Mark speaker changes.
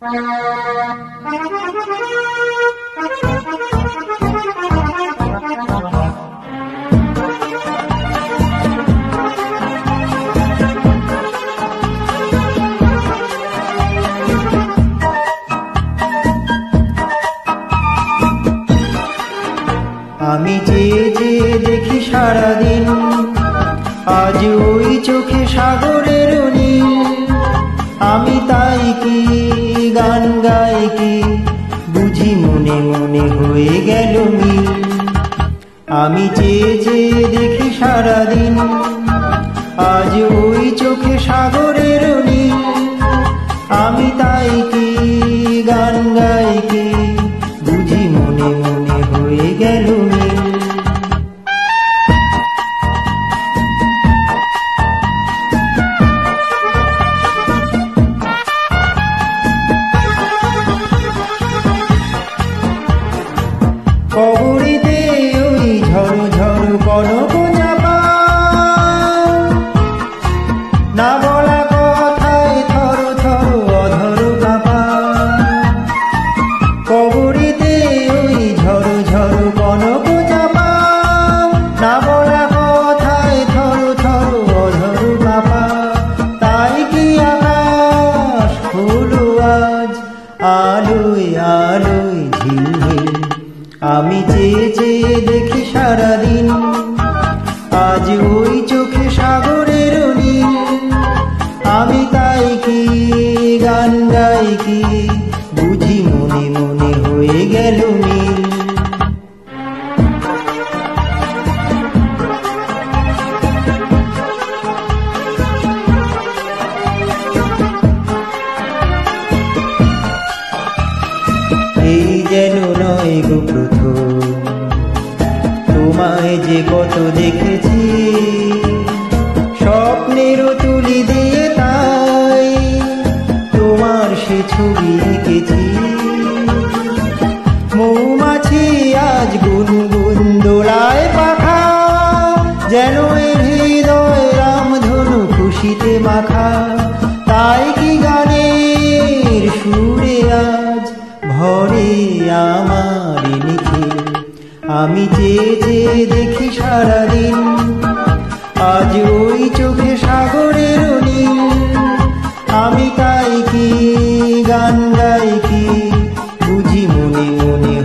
Speaker 1: আমি যে দেখি সারাদিন, আজ ওই চোখে সাগরের নীল। আমি তাই কি গান গাই কি, বুঝি মনে মনে হয়ে গেল মিল। আমি যে দেখি সারাদিন, আজ ওই চোখে সাগরের নীল। আমি তাই কি গান গাই কি, বুঝি মনে মনে হয়ে গেল মিল। কবরেতে ওই ঝড় ঝড় কনক চাপা, না বলা কথায় থর থর অধর কাঁপা। কবরেতে ওই ঝড় ঝড় কনক চাপা, না বলা কথায় থর থর অধর কাঁপা। তাই কি আকাশ হলো আজ আলোয় আলোয় ঝিলমিল। আমি যে দেখি সারাদিন, আজ ওই চোখে সাগরের নীল। আমি তাই কি গান গাই কি, বুঝি মনে মনে হয়ে গেল মিল। এই যেন নয় গো প্রথম, তোমায় যে কত দেখেছি, স্বপ্নেরও তুলি দিয়ে তাই তোমার সে ছবি এঁকেছি। মৌমাছি আজ গুনগুন দোলায় পাখা, যেন এর হৃদয় রামধনু খুশিতে মাখা। তাই কি গানের সুরে আজ ভরে আমার নিখিল। আমি যে দেখি সারাদিন, আজ ওই চোখে সাগরের নীল। আমি তাই কি গান গাই কি, বুঝি মনে মনে